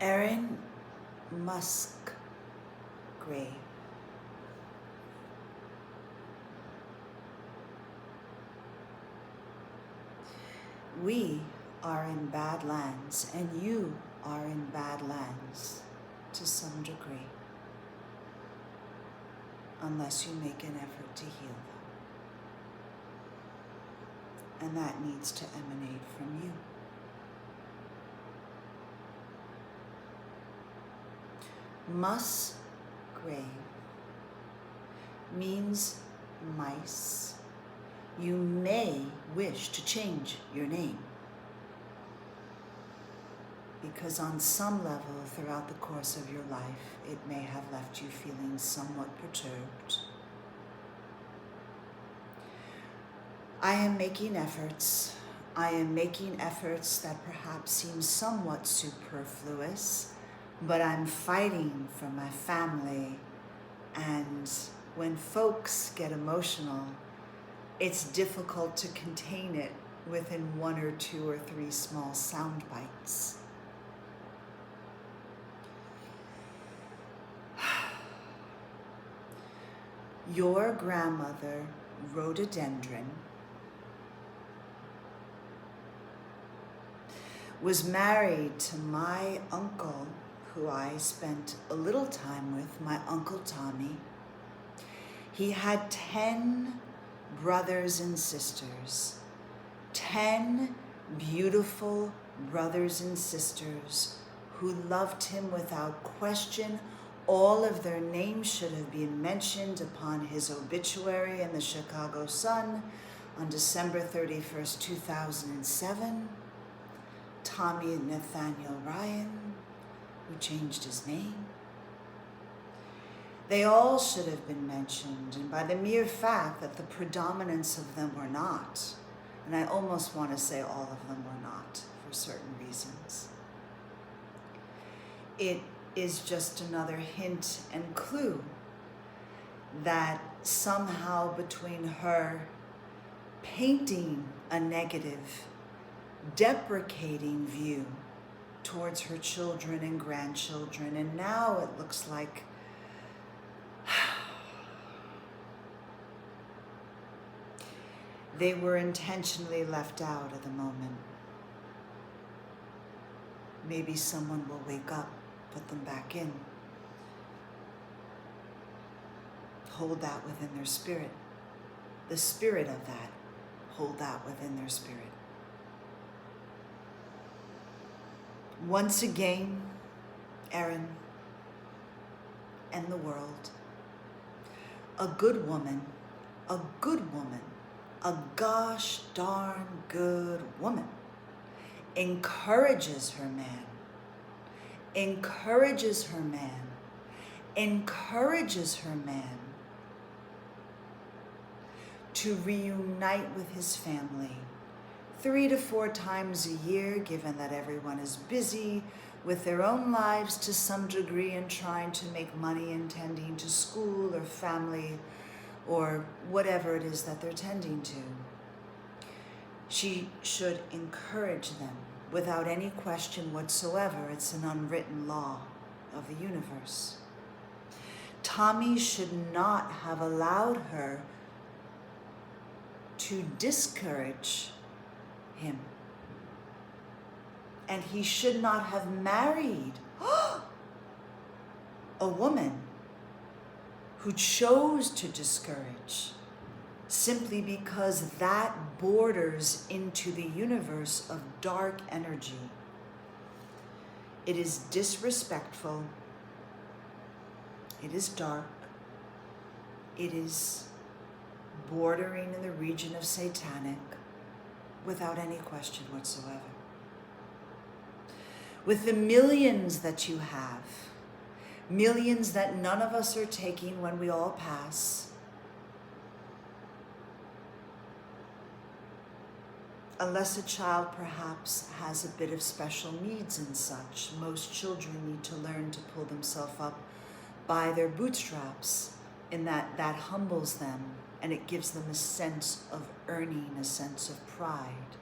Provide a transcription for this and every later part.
Erin Musgrave. We are in bad lands, and you are in bad lands to some degree, unless you make an effort to heal them. And that needs to emanate from you. Musgrave means mice. You may wish to change your name, because on some level throughout the course of your life, it may have left you feeling somewhat perturbed. I am making efforts. I am making efforts that perhaps seem somewhat superfluous, but I'm fighting for my family. And when folks get emotional, it's difficult to contain it within 1 or 2 or 3 small sound bites. Your grandmother, rhododendron, was married to my uncle, who I spent a little time with, my Uncle Tommy. He had 10 brothers and sisters, 10 beautiful brothers and sisters who loved him without question. All of their names should have been mentioned upon his obituary in the Chicago Sun on December 31st, 2007. Tommy Nathaniel Ryan, who changed his name. They all should have been mentioned, and by the mere fact that the predominance of them were not, and I almost want to say all of them were not for certain reasons, it is just another hint and clue that somehow between her painting a negative, deprecating view towards her children and grandchildren, and now it looks like they were intentionally left out at the moment. Maybe someone will wake up, put them back in. Hold that within their spirit. The spirit of that, hold that within their spirit. Once again, Erin and the world, a good woman, a gosh darn good woman, encourages her man to reunite with his family 3 to 4 times a year, given that everyone is busy with their own lives to some degree and trying to make money and tending to school or family or whatever it is that they're tending to. She should encourage them without any question whatsoever. It's an unwritten law of the universe. Tommy should not have allowed her to discourage him. And he should not have married a woman who chose to discourage, simply because that borders into the universe of dark energy. It is disrespectful. It is dark. It is bordering in the region of satanic, without any question whatsoever. With the millions that you have, millions that none of us are taking when we all pass, unless a child perhaps has a bit of special needs and such. Most children need to learn to pull themselves up by their bootstraps, in that humbles them, and it gives them a sense of earning, a sense of pride.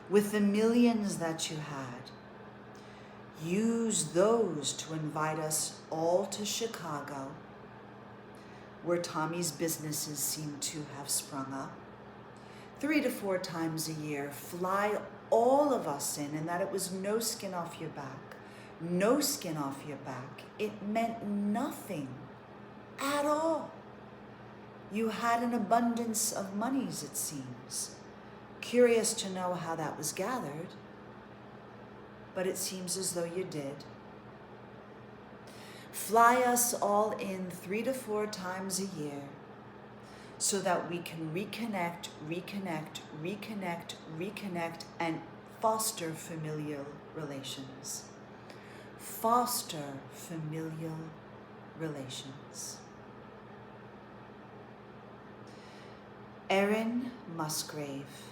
with the millions that you had, use those to invite us all to Chicago, where Tommy's businesses seem to have sprung up. 3 to 4 times a year, fly all of us in, and that it was no skin off your back. No skin off your back. It meant nothing at all. You had an abundance of monies, it seems. Curious to know how that was gathered, but it seems as though you did. Fly us all in 3 to 4 times a year so that we can reconnect, and foster familial relations. Foster familial relations. Erin Musgrave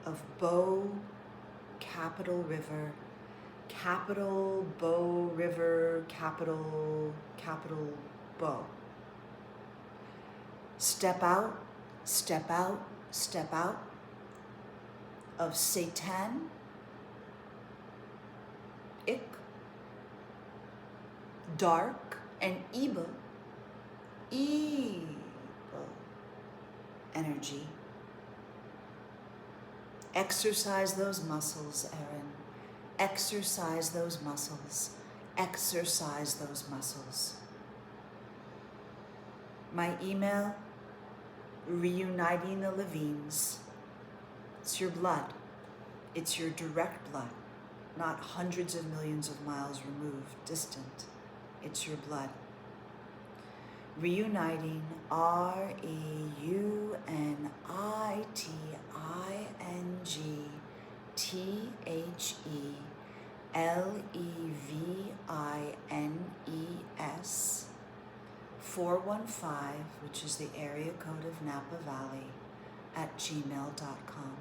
of Bow, Capital River, Capital Bow River, Capital Bow. Step out, step out, step out of Satan, ick, dark, and evil energy. Exercise those muscles, Erin. Exercise those muscles. Exercise those muscles. My email, reuniting the Levines. It's your blood. It's your direct blood, not hundreds of millions of miles removed, distant. It's your blood. Reuniting, ReunitingTheLevines 415, which is the area code of Napa Valley, @gmail.com.